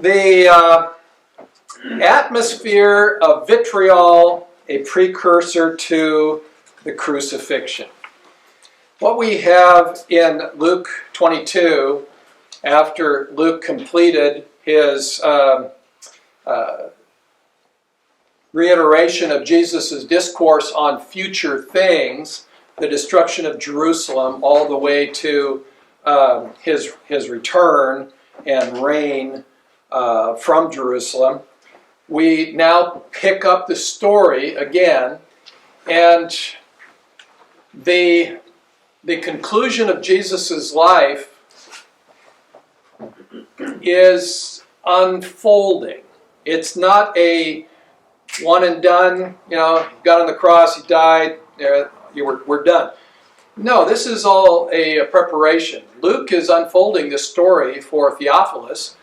the atmosphere of vitriol, a precursor to the crucifixion. What we have in Luke 22, after Luke completed his reiteration of Jesus' discourse on future things, the destruction of Jerusalem, all the way to his return and reign from Jerusalem, we now pick up the story again, and the conclusion of Jesus' life is unfolding. It's not a one and done, got on the cross, he died, we're done. No, this is all a preparation. Luke is unfolding this story for Theophilus,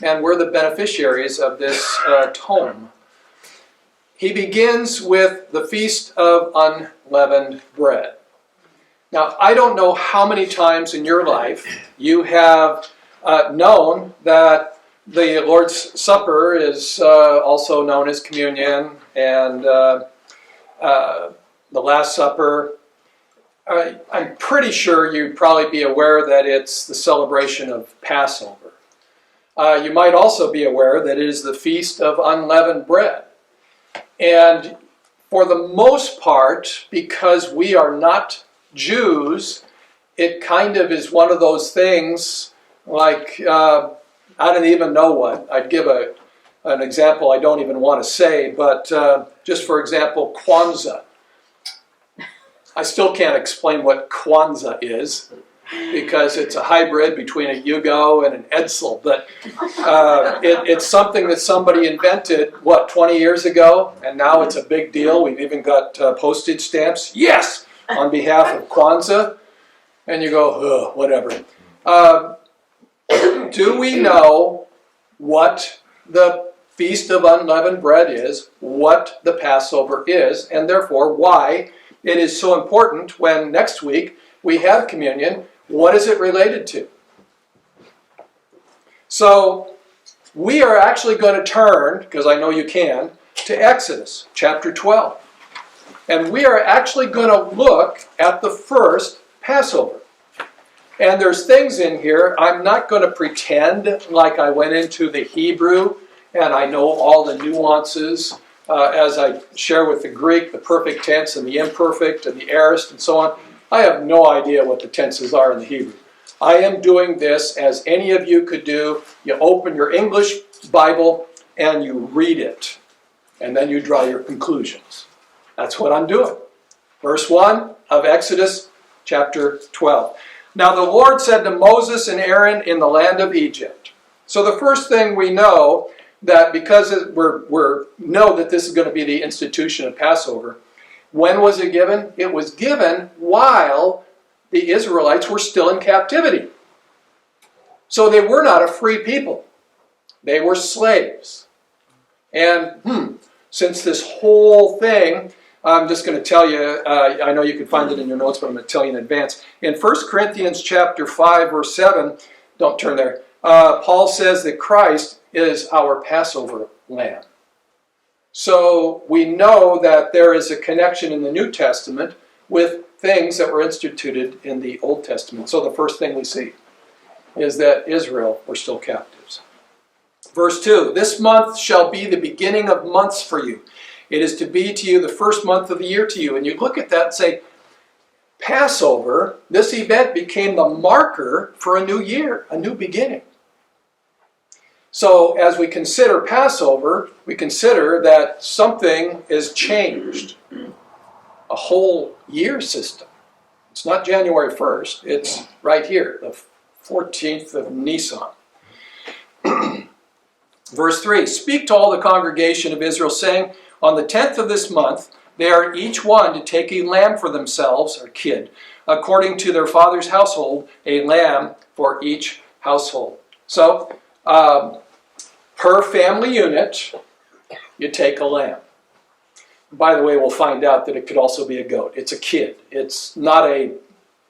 and we're the beneficiaries of this tome. He begins with the Feast of Unleavened Bread. Now, I don't know how many times in your life you have known that the Lord's Supper is also known as communion, and the Last Supper. I'm pretty sure you'd probably be aware that it's the celebration of Passover. You might also be aware that it is the Feast of Unleavened Bread. And for the most part, because we are not Jews, it kind of is one of those things like, I don't even know what. I'd give an example I don't even want to say, but just for example, Kwanzaa. I still can't explain what Kwanzaa is, because it's a hybrid between a Yugo and an Edsel, but it's something that somebody invented, 20 years ago, and now it's a big deal. We've even got postage stamps, yes, on behalf of Kwanzaa, and you go, whatever. Do we know what the Feast of Unleavened Bread is, what the Passover is, and therefore why it is so important when next week we have communion? What is it related to? So we are actually going to turn, because I know you can, to Exodus chapter 12. And we are actually going to look at the first Passover. And there's things in here, I'm not going to pretend like I went into the Hebrew and I know all the nuances as I share with the Greek, the perfect tense and the imperfect and the aorist and so on. I have no idea what the tenses are in the Hebrew. I am doing this as any of you could do. You open your English Bible and you read it. And then you draw your conclusions. That's what I'm doing. Verse 1 of Exodus chapter 12. Now the Lord said to Moses and Aaron in the land of Egypt. So the first thing we know, that because we know that this is going to be the institution of Passover, when was it given? It was given while the Israelites were still in captivity. So they were not a free people. They were slaves. And since this whole thing, I'm just going to tell you, I know you can find it in your notes, but I'm going to tell you in advance. In 1 Corinthians chapter 5, verse 7, don't turn there, Paul says that Christ is our Passover lamb. So we know that there is a connection in the New Testament with things that were instituted in the Old Testament. So the first thing we see is that Israel were still captives. Verse 2, this month shall be the beginning of months for you. It is to be to you the first month of the year to you. And you look at that and say, Passover, this event became the marker for a new year, a new beginning. So as we consider Passover, we consider that something is changed. A whole year system. It's not January 1st, it's right here, the 14th of Nisan. Verse 3, speak to all the congregation of Israel, saying, on the 10th of this month, they are each one to take a lamb for themselves, or kid, according to their father's household, a lamb for each household. So, per family unit, you take a lamb. By the way, we'll find out that it could also be a goat. It's a kid. It's not a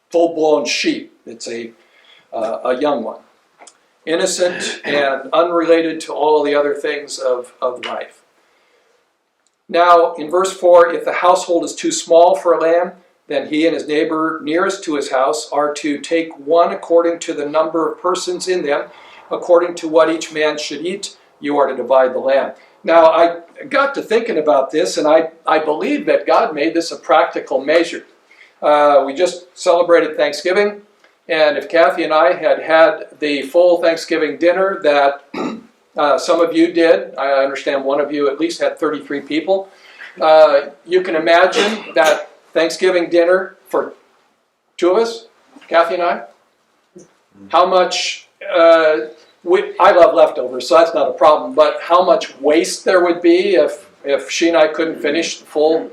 full-blown sheep. It's a young one. innocent and unrelated to all the other things of life. Now, in verse 4, if the household is too small for a lamb, then he and his neighbor nearest to his house are to take one according to the number of persons in them, according to what each man should eat. You are to divide the lamb. Now, I got to thinking about this, and I believe that God made this a practical measure. We just celebrated Thanksgiving, and if Kathy and I had had the full Thanksgiving dinner that some of you did, I understand one of you at least had 33 people, you can imagine that Thanksgiving dinner for two of us, Kathy and I, how much, I love leftovers, so that's not a problem, but how much waste there would be if she and I couldn't finish the full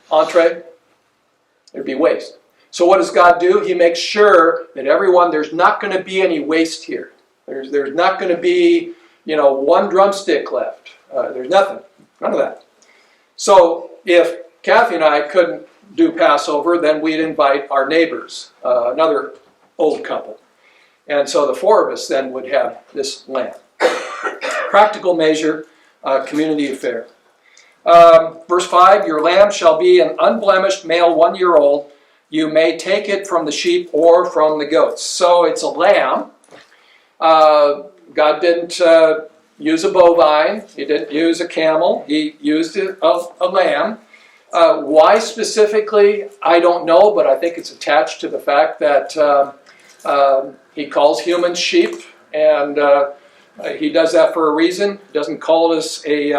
entree. There'd be waste. So what does God do? He makes sure that there's not going to be any waste here. There's not going to be, one drumstick left. There's nothing. None of that. So if Kathy and I couldn't do Passover, then we'd invite our neighbors, another old couple. And so the four of us then would have this lamb. Practical measure, community affair. Verse 5, your lamb shall be an unblemished male 1 year old. You may take it from the sheep or from the goats. So it's a lamb. God didn't use a bovine. He didn't use a camel. He used a lamb. Why specifically, I don't know, but I think it's attached to the fact that he calls humans sheep, and he does that for a reason. He doesn't call us a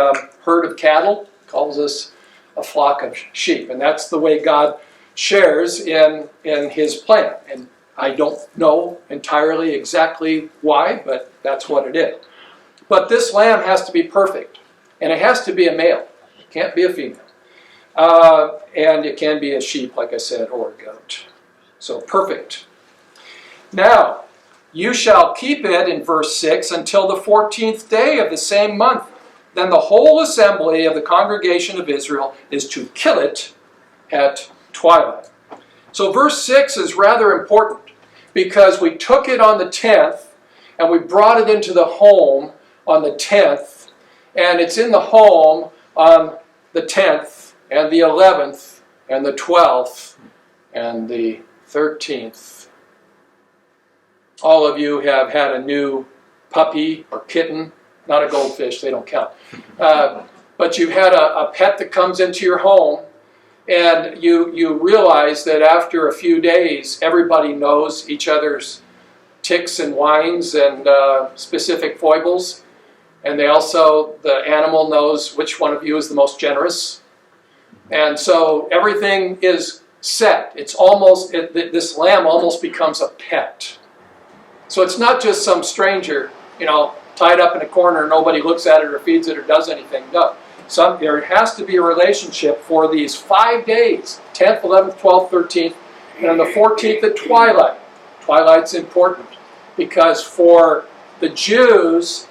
herd of cattle. He calls us a flock of sheep, and that's the way God shares in his plan. And I don't know entirely exactly why, but that's what it is. But this lamb has to be perfect, and it has to be a male. It can't be a female. And it can be a sheep, like I said, or a goat. So perfect. Now, you shall keep it, in verse 6, until the 14th day of the same month. Then the whole assembly of the congregation of Israel is to kill it at twilight. So verse 6 is rather important because we took it on the 10th and we brought it into the home on the 10th, and it's in the home on the 10th and the 11th and the 12th and the 13th. All of you have had a new puppy or kitten, not a goldfish, they don't count. But you've had a pet that comes into your home, and you realize that after a few days, everybody knows each other's ticks and whines and specific foibles. And the animal knows which one of you is the most generous. And so everything is set. It's this lamb almost becomes a pet. So it's not just some stranger, tied up in a corner, nobody looks at it or feeds it or does anything. No. There has to be a relationship for these 5 days, 10th, 11th, 12th, 13th, and on the 14th at twilight. Twilight's important because for the Jews,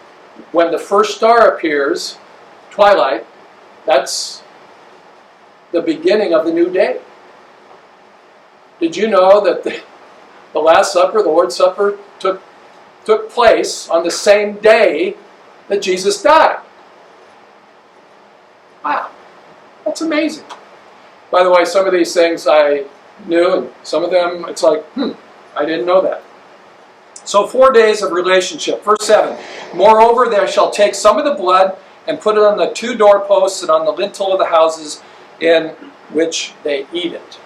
when the first star appears, twilight, that's the beginning of the new day. Did you know that the Last Supper, the Lord's Supper, took place on the same day that Jesus died? Wow, that's amazing. By the way, some of these things I knew, and some of them it's like, I didn't know that. So 4 days of relationship. Verse 7, moreover, they shall take some of the blood and put it on the 2 doorposts and on the lintel of the houses in which they eat it.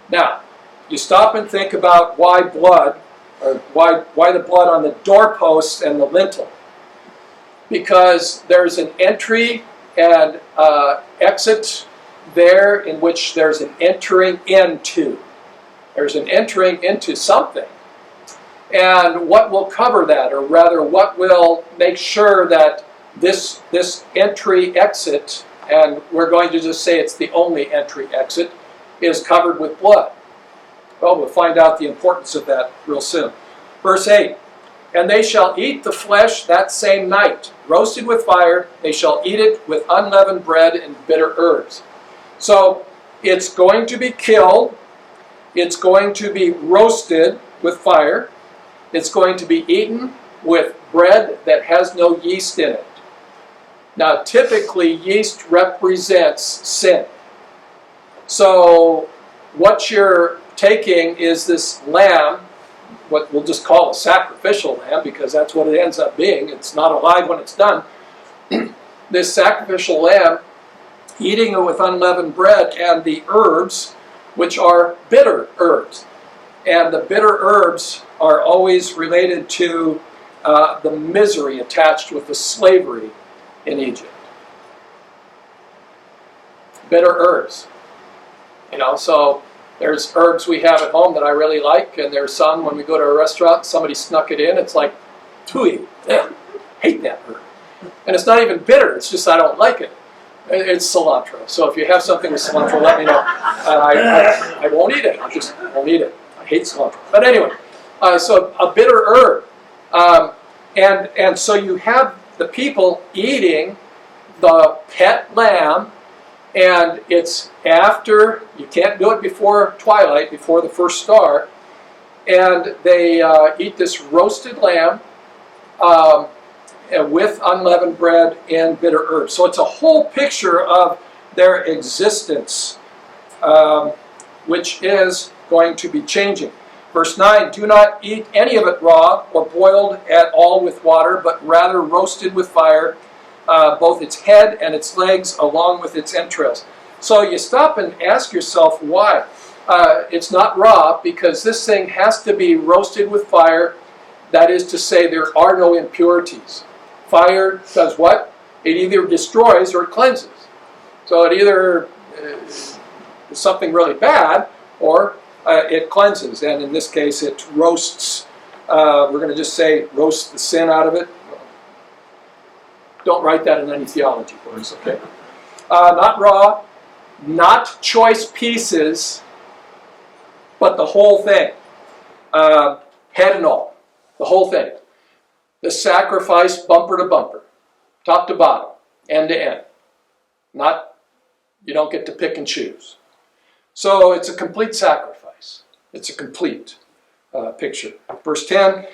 Now, you stop and think about why blood, or why the blood on the doorposts and the lintel. Because there's an entry and exit there in which there's an entering into. There's an entering into something. And what will cover that, or rather what will make sure that this entry exit, and we're going to just say it's the only entry exit, is covered with blood? Well, we'll find out the importance of that real soon. Verse 8, and they shall eat the flesh that same night, roasted with fire. They shall eat it with unleavened bread and bitter herbs. So it's going to be killed. It's going to be roasted with fire. it's going to be eaten with bread that has no yeast in it. Now, typically, yeast represents sin. So, what you're taking is this lamb, what we'll just call a sacrificial lamb, because that's what it ends up being. It's not alive when it's done. This sacrificial lamb, eating it with unleavened bread and the herbs, which are bitter herbs. And the bitter herbs are always related to the misery attached with the slavery in Egypt. Bitter herbs. So there's herbs we have at home that I really like, and there's some when we go to a restaurant, somebody snuck it in, it's like, tooey, hate that herb. And it's not even bitter, it's just I don't like it. It's cilantro. So if you have something with cilantro, let me know. I won't eat it, I just won't eat it. I hate cilantro. But anyway, so a bitter herb. And so you have the people eating the pet lamb, and it's after, you can't do it before twilight, before the first star, and they eat this roasted lamb with unleavened bread and bitter herbs. So it's a whole picture of their existence, which is going to be changing. Verse 9, do not eat any of it raw or boiled at all with water, but rather roasted with fire, both its head and its legs along with its entrails. So you stop and ask yourself why. It's not raw, because this thing has to be roasted with fire. That is to say, there are no impurities. Fire does what? It either destroys or it cleanses. So it either is something really bad or it cleanses. And in this case, it roasts. We're going to just say roast the sin out of it. Don't write that in any theology course, okay? Not raw, not choice pieces, but the whole thing. Head and all. The whole thing. The sacrifice bumper to bumper. Top to bottom. End to end. Not, you don't get to pick and choose. So it's a complete sacrifice. It's a complete picture. Verse 10,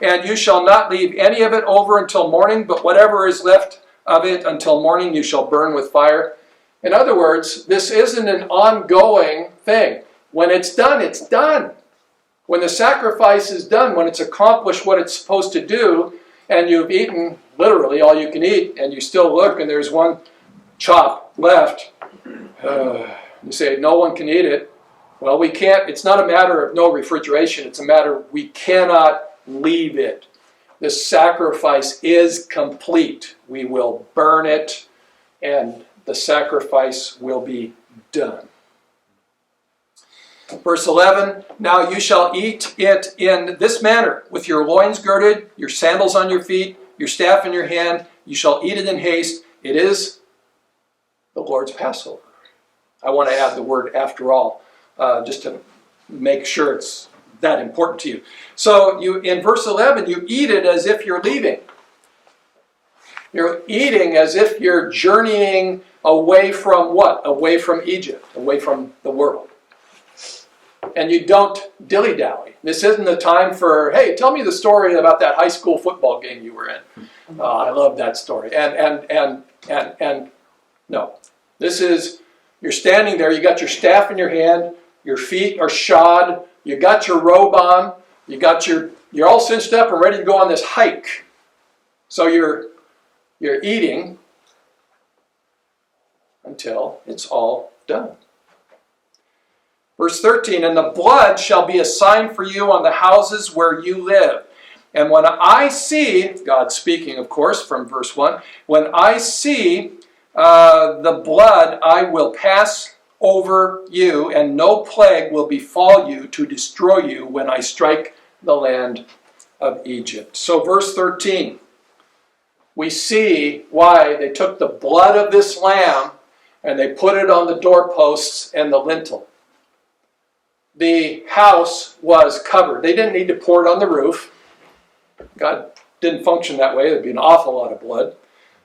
and you shall not leave any of it over until morning, but whatever is left of it until morning you shall burn with fire. In other words, this isn't an ongoing thing. When it's done, it's done. When the sacrifice is done, when it's accomplished what it's supposed to do, and you've eaten literally all you can eat, and you still look and there's one chop left, you say, no one can eat it. Well, we can't. It's not a matter of no refrigeration. It's a matter we cannot leave it. The sacrifice is complete. We will burn it, and the sacrifice will be done. Verse 11, now you shall eat it in this manner, with your loins girded, your sandals on your feet, your staff in your hand. You shall eat it in haste. It is the Lord's Passover. I want to add the word after all, just to make sure it's that important to you. So you, in verse 11, you eat it as if you're leaving. You're eating as if you're journeying away from what? Away from Egypt, away from the world. And you don't dilly-dally. This isn't the time for, hey, tell me the story about that high school football game you were in. I love that story. And no. This is, you're standing there, you got your staff in your hand, your feet are shod, you got your robe on, you're all cinched up and ready to go on this hike. So you're eating until it's all done. Verse 13, and the blood shall be a sign for you on the houses where you live. And when I see, God speaking, of course, from verse 1, when I see the blood, I will pass over you, and no plague will befall you to destroy you when I strike the land of Egypt. So verse 13, we see why they took the blood of this lamb and they put it on the doorposts and the lintel. The house was covered. They didn't need to pour it on the roof. God didn't function that way. There'd be an awful lot of blood.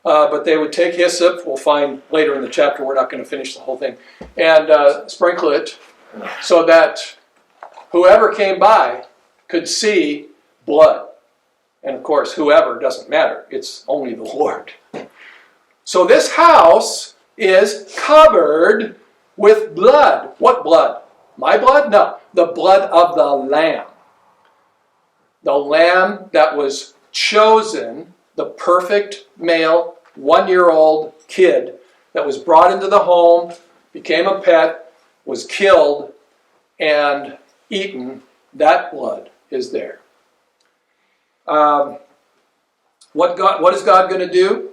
But they would take hyssop, we'll find later in the chapter, we're not going to finish the whole thing, and sprinkle it so that whoever came by could see blood. And of course, whoever, doesn't matter. It's only the Lord. So this house is covered with blood. What blood? My blood? No. The blood of the Lamb. The Lamb that was chosen, the perfect male, 1-year-old kid that was brought into the home, became a pet, was killed, and eaten. That blood is there. What is God going to do?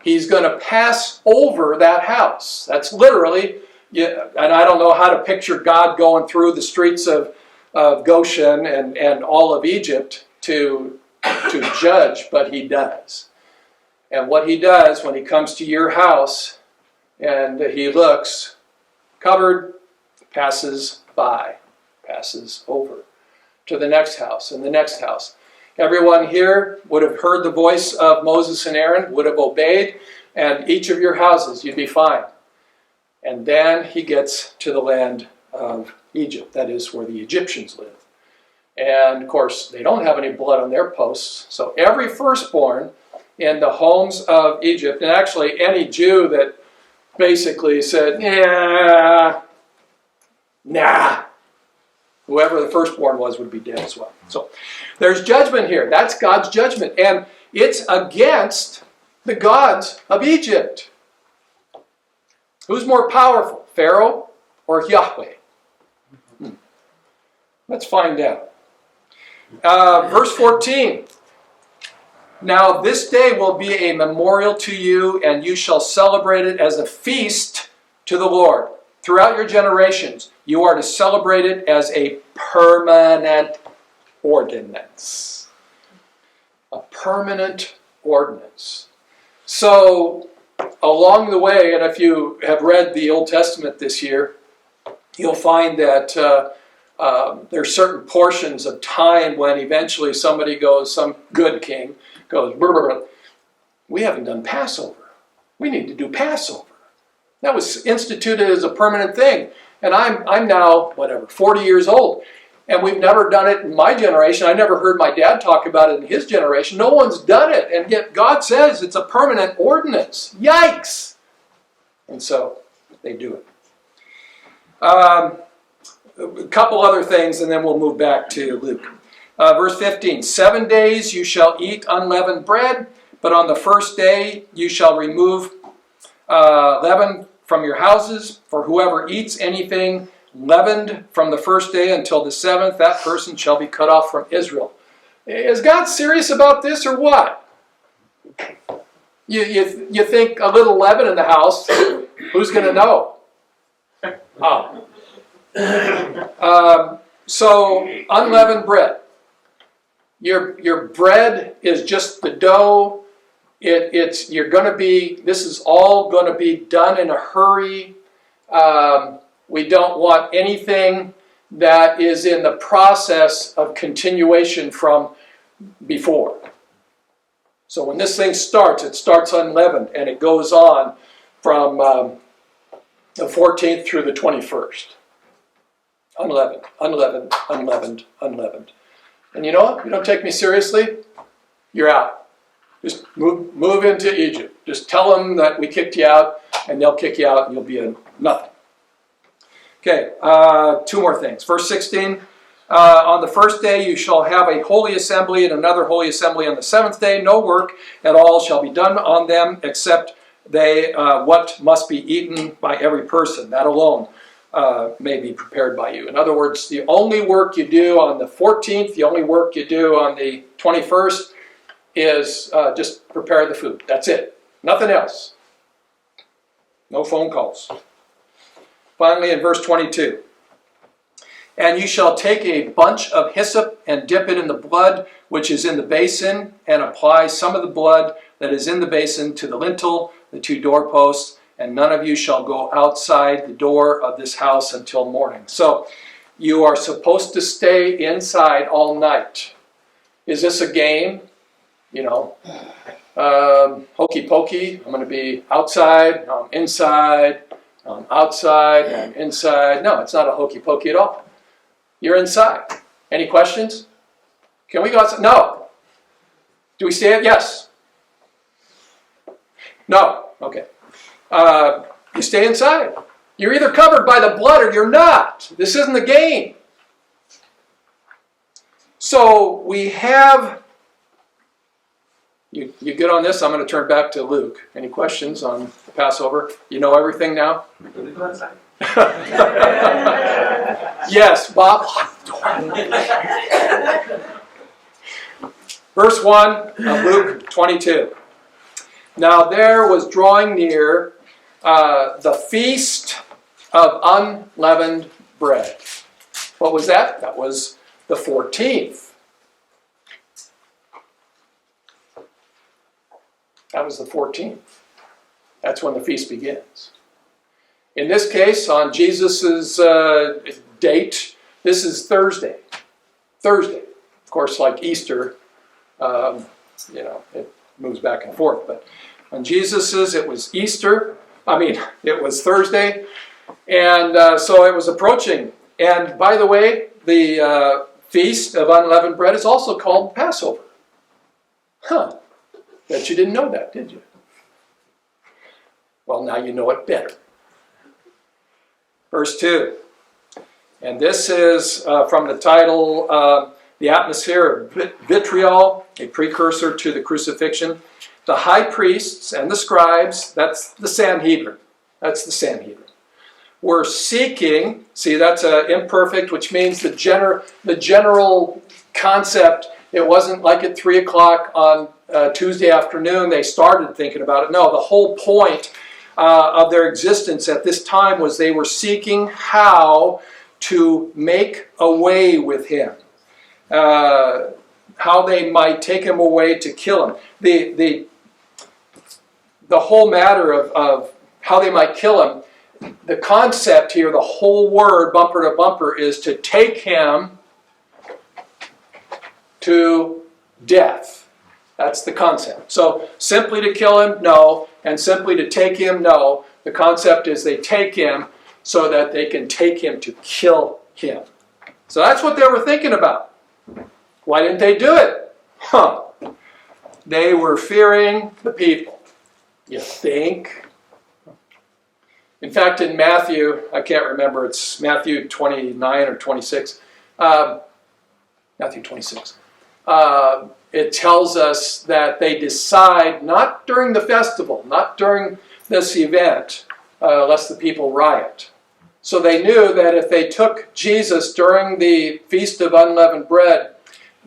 He's going to pass over that house. That's literally, and I don't know how to picture God going through the streets of Goshen and all of Egypt to judge, but he does. And what he does when he comes to your house and he looks, covered, passes by, passes over to the next house and the next house. Everyone here would have heard the voice of Moses and Aaron, would have obeyed, and each of your houses, you'd be fine. And then he gets to the land of Egypt, that is where the Egyptians live. And of course, they don't have any blood on their posts, so every firstborn in the homes of Egypt, and actually any Jew that basically said, yeah, nah, whoever the firstborn was would be dead as well. So there's judgment here. That's God's judgment. And it's against the gods of Egypt. Who's more powerful, Pharaoh or Yahweh? Let's find out. Verse 14. Now this day will be a memorial to you, and you shall celebrate it as a feast to the Lord. Throughout your generations, you are to celebrate it as a permanent ordinance. A permanent ordinance. So, along the way, and if you have read the Old Testament this year, you'll find that there are certain portions of time when eventually somebody goes, some good king goes, brr, brr, brr, we haven't done Passover. We need to do Passover. That was instituted as a permanent thing. And I'm now, 40 years old. And we've never done it in my generation. I never heard my dad talk about it in his generation. No one's done it. And yet God says it's a permanent ordinance. Yikes! And so they do it. A couple other things, and then we'll move back to Luke. Verse 15, 7 days you shall eat unleavened bread, but on the first day you shall remove leaven from your houses, for whoever eats anything leavened from the first day until the seventh, that person shall be cut off from Israel. Is God serious about this or what? You think a little leaven in the house, who's going to know? So unleavened bread. Your bread is just the dough. This is all going to be done in a hurry. We don't want anything that is in the process of continuation from before. So when this thing starts, it starts unleavened and it goes on from the 14th through the 21st. Unleavened, unleavened, unleavened, unleavened. And you know what? You don't take me seriously, you're out. Just move into Egypt. Just tell them that we kicked you out, and they'll kick you out, and you'll be a nothing. Okay, two more things. Verse 16, on the first day you shall have a holy assembly, and another holy assembly on the seventh day. No work at all shall be done on them, except what must be eaten by every person. That alone may be prepared by you. In other words, the only work you do on the 14th, the only work you do on the 21st is just prepare the food. That's it. Nothing else. No phone calls. Finally, in verse 22, and you shall take a bunch of hyssop and dip it in the blood which is in the basin, and apply some of the blood that is in the basin to the lintel, the two doorposts, and none of you shall go outside the door of this house until morning. So you are supposed to stay inside all night. Is this a game? Hokey pokey, I'm going to be outside, I'm inside, I'm outside, I'm inside. No, it's not a hokey pokey at all. You're inside. Any questions? Can we go outside? No. Do we stay in? Yes. No. Okay. You stay inside. You're either covered by the blood or you're not. This isn't the game. So we have, you good on this? I'm going to turn back to Luke. Any questions on the Passover? You know everything now? Yes, Bob. Verse 1 of Luke 22. Now there was drawing near the feast of unleavened bread. What was that? That was the 14th. That was the 14th. That's when the feast begins. In this case, on Jesus' date, this is Thursday. Thursday. Of course, like Easter, it moves back and forth. But on Jesus's, it was Easter. It was Thursday. And so it was approaching. And by the way, the Feast of Unleavened Bread is also called Passover. Huh. Bet you didn't know that, did you? Well, now you know it better. Verse 2. And this is from the title, The Atmosphere of Vitriol, a precursor to the crucifixion. The high priests and the scribes, that's the Sanhedrin. That's the Sanhedrin. Were seeking, see that's imperfect, which means the general concept. It wasn't like at 3 o'clock on Tuesday afternoon they started thinking about it. No, the whole point of their existence at this time was they were seeking how to make away with him. How they might take him away to kill him. The whole matter of how they might kill him, the concept here, the whole word, bumper to bumper, is to take him to death. That's the concept. So simply to kill him, no. And simply to take him, no. The concept is they take him so that they can take him to kill him. So that's what they were thinking about. Why didn't they do it? They were fearing the people. You think? In fact, in Matthew, I can't remember, it's Matthew 29 or 26. Matthew 26. It tells us that they decide, not during the festival, not during this event, lest the people riot. So they knew that if they took Jesus during the Feast of Unleavened Bread,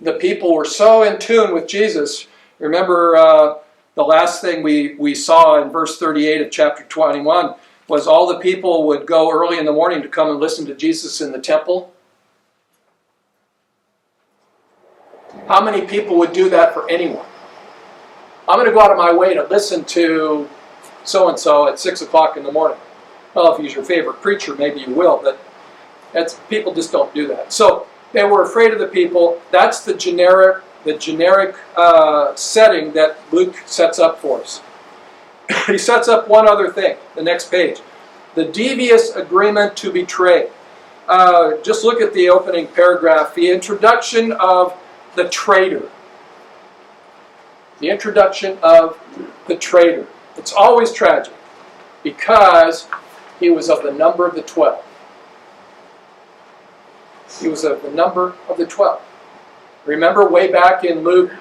the people were so in tune with Jesus. Remember the last thing we saw in verse 38 of chapter 21 was all the people would go early in the morning to come and listen to Jesus in the temple. How many people would do that for anyone? I'm going to go out of my way to listen to so-and-so at 6 o'clock in the morning. Well, if he's your favorite preacher, maybe you will, but people just don't do that. So they were afraid of the people. That's the generic setting that Luke sets up for us. He sets up one other thing, the next page. The devious agreement to betray. Just look at the opening paragraph. The introduction of the traitor. The introduction of the traitor. It's always tragic because he was of the number of the 12. He was of the number of the 12. Remember way back in Luke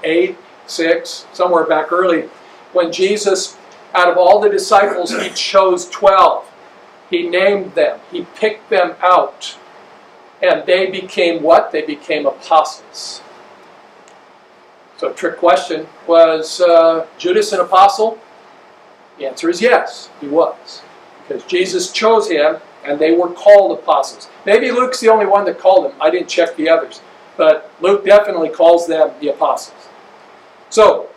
8, 6, somewhere back early, when Jesus, out of all the disciples, he chose 12. He named them. He picked them out. And they became what? They became apostles. So trick question, was Judas an apostle? The answer is yes, he was. Because Jesus chose him and they were called apostles. Maybe Luke's the only one that called them. I didn't check the others. But Luke definitely calls them the apostles. So,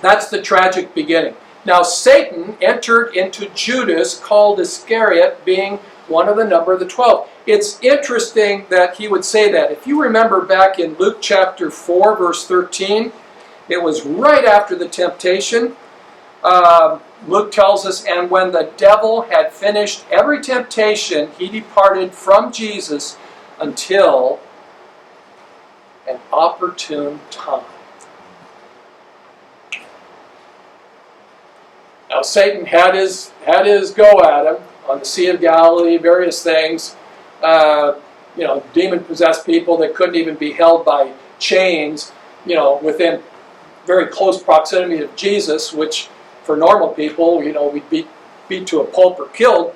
that's the tragic beginning. Now, Satan entered into Judas, called Iscariot, being one of the number of the 12. It's interesting that he would say that. If you remember back in Luke chapter 4, verse 13, it was right after the temptation. Luke tells us, and when the devil had finished every temptation, he departed from Jesus until an opportune time. Now Satan had his go at him on the Sea of Galilee, various things. Demon-possessed people that couldn't even be held by chains, within very close proximity of Jesus, which for normal people, we'd be beat to a pulp or killed.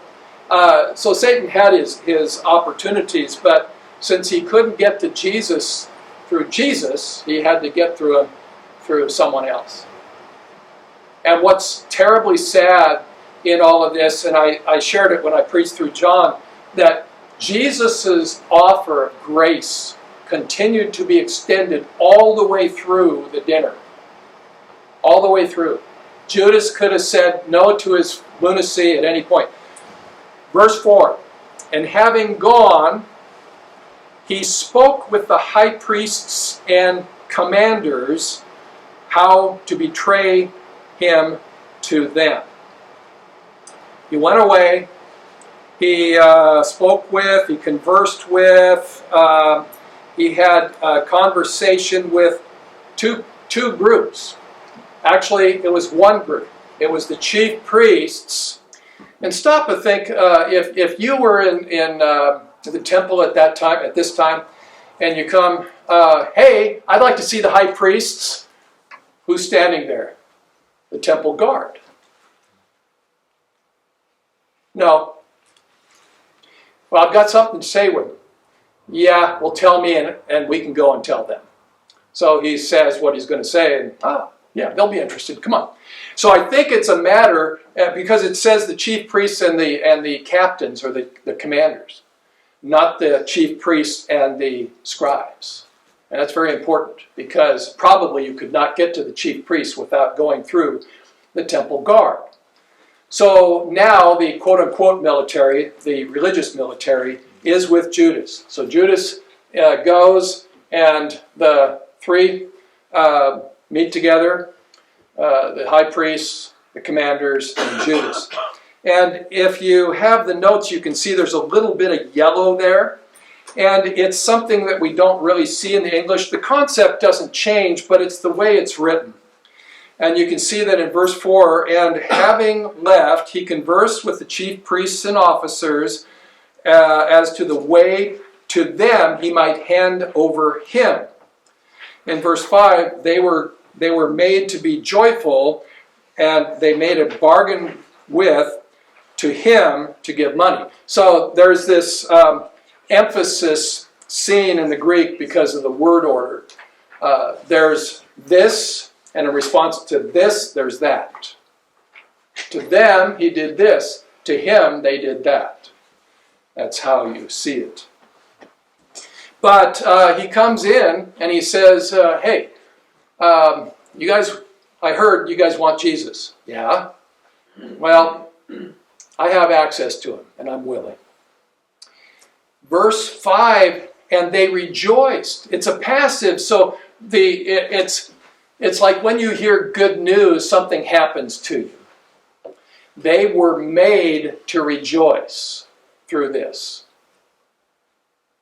So Satan had his opportunities, but since he couldn't get to Jesus through Jesus, he had to get through him through someone else. And what's terribly sad in all of this, and I shared it when I preached through John, that Jesus' offer of grace continued to be extended all the way through the dinner. All the way through. Judas could have said no to his lunacy at any point. Verse 4, and having gone, he spoke with the high priests and commanders how to betray him to them. He went away, he spoke with, he conversed with, he had a conversation with two groups. Actually, it was one group. It was the chief priests. And stop and think, if you were in the temple at this time, and you come, hey, I'd like to see the high priests. Who's standing there? The temple guard. No. Well, I've got something to say with them. Yeah, well, tell me, and we can go and tell them. So he says what he's going to say, and yeah, they'll be interested. Come on. So I think it's a matter, because it says the chief priests and the captains, or the commanders, not the chief priests and the scribes. And that's very important, because probably you could not get to the chief priests without going through the temple guard. So now the quote-unquote military, the religious military, is with Judas. So Judas goes, and the three meet together, the high priests, the commanders, and Judas. And if you have the notes, you can see there's a little bit of yellow there. And it's something that we don't really see in the English. The concept doesn't change, but it's the way it's written. And you can see that in verse 4, and having left, he conversed with the chief priests and officers as to the way to them he might hand over him. In verse 5, they were made to be joyful, and they made a bargain to him to give money. So there's this emphasis seen in the Greek because of the word order. There's this, and in response to this, there's that. To them, he did this. To him, they did that. That's how you see it. But he comes in and he says, hey, you guys, I heard you guys want Jesus. Yeah? Well, I have access to him, and I'm willing. Verse 5, and they rejoiced. It's a passive, so it's like when you hear good news, something happens to you. They were made to rejoice through this.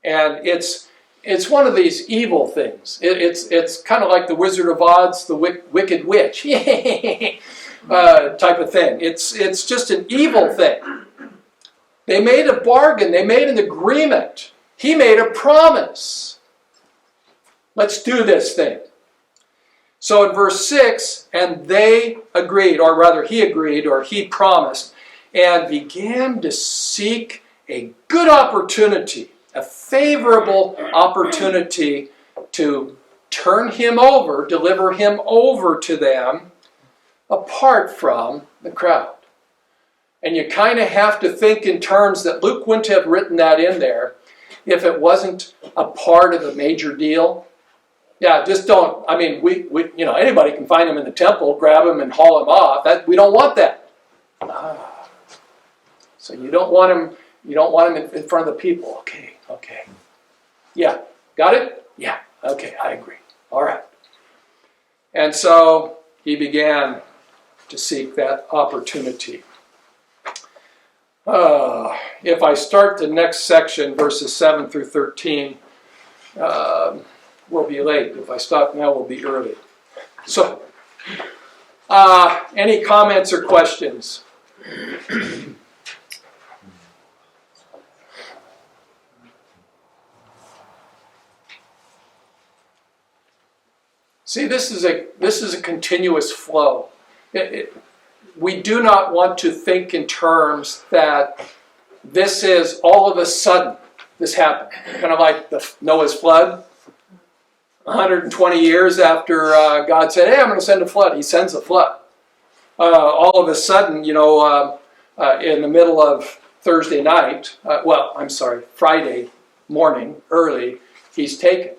And it's one of these evil things. It's kind of like the Wizard of Oz, the Wicked Witch type of thing. It's just an evil thing. They made a bargain. They made an agreement. He made a promise. Let's do this thing. So in verse 6, and they agreed, or rather he agreed, or he promised, and began to seek a good opportunity, a favorable opportunity to turn him over, deliver him over to them, apart from the crowd. And you kind of have to think in terms that Luke wouldn't have written that in there if it wasn't a part of the major deal. Yeah, just don't, I mean, we anybody can find him in the temple, grab him and haul him off. We don't want that. So you don't want him in front of the people. Okay. Yeah, got it? Yeah, okay, I agree. All right. And so he began to seek that opportunity. If I start the next section, verses 7 through 13, we'll be late. If I stop now, we'll be early. So, any comments or questions? See, this is a continuous flow. We do not want to think in terms that this is all of a sudden this happened. Kind of like Noah's flood. 120 years after God said, hey, I'm going to send a flood. He sends a flood. All of a sudden, in the middle of Thursday night, Friday morning, early, he's taken.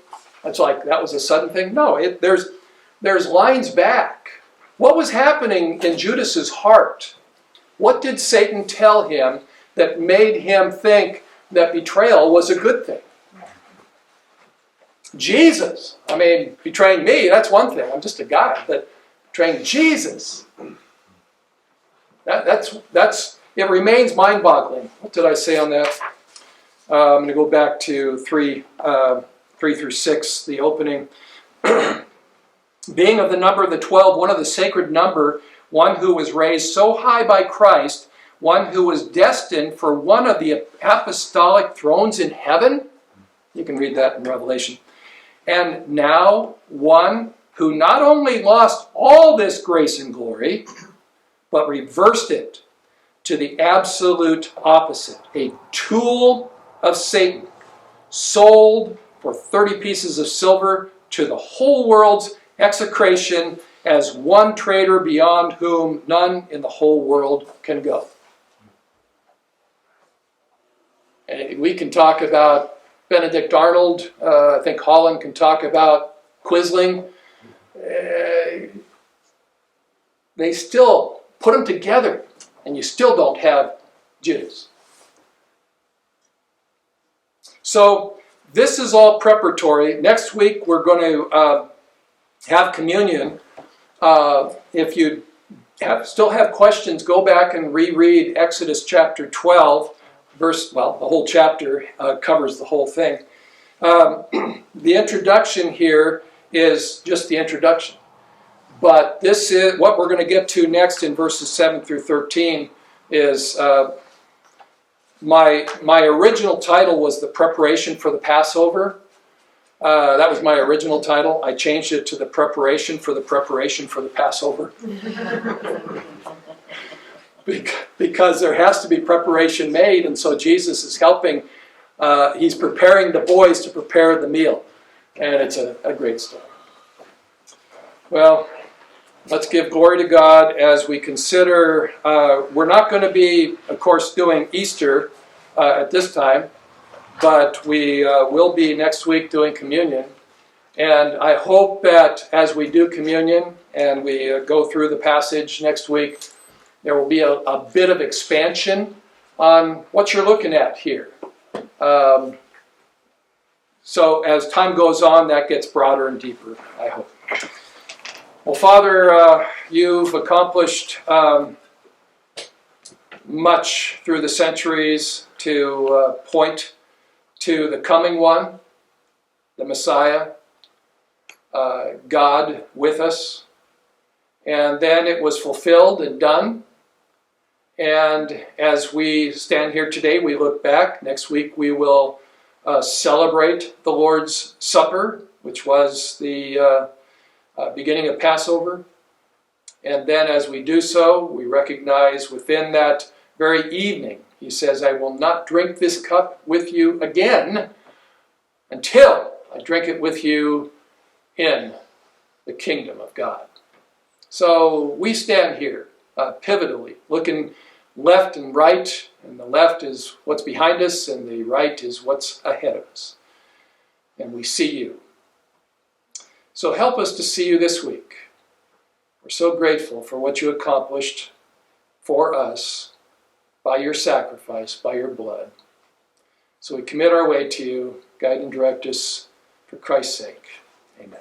It's like, that was a sudden thing? No, there's lines back. What was happening in Judas's heart? What did Satan tell him that made him think that betrayal was a good thing? Jesus. I mean, betraying me, that's one thing. I'm just a guy. But betraying Jesus, it remains mind-boggling. What did I say on that? I'm going to go back to 3 through 6, the opening. Being of the number of the 12, one of the sacred number, one who was raised so high by Christ, one who was destined for one of the apostolic thrones in heaven. You can read that in Revelation. And now one who not only lost all this grace and glory, but reversed it to the absolute opposite. A tool of Satan, sold for 30 pieces of silver to the whole world's execration, as one traitor beyond whom none in the whole world can go. And we can talk about Benedict Arnold. I think Holland can talk about Quisling. They still put them together, and you still don't have Judas. So this is all preparatory. Next week we're going to have communion. If you still have questions, go back and reread Exodus chapter 12. The whole chapter covers the whole thing. The introduction here is just the introduction. But this is what we're going to get to next in verses 7 through 13 is my original title was The Preparation for the Passover. That was my original title. I changed it to The Preparation for the Passover. Because there has to be preparation made, and so Jesus is helping. He's preparing the boys to prepare the meal. And it's a great story. Well, let's give glory to God as we consider. We're not going to be, of course, doing Easter at this time, but we will be next week doing communion. And I hope that as we do communion and we go through the passage next week, there will be a bit of expansion on what you're looking at here. So as time goes on, that gets broader and deeper, I hope. Well, Father, you've accomplished much through the centuries to point to the coming one, the Messiah, God with us. And then it was fulfilled and done. And as we stand here today, we look back. Next week we will celebrate the Lord's Supper, which was the beginning of Passover. And then as we do so, we recognize within that very evening, he says, I will not drink this cup with you again until I drink it with you in the kingdom of God. So we stand here pivotally, looking left and right, and the left is what's behind us, and the right is what's ahead of us. And we see you. So help us to see you this week. We're so grateful for what you accomplished for us by your sacrifice, by your blood. So we commit our way to you. Guide and direct us for Christ's sake. Amen.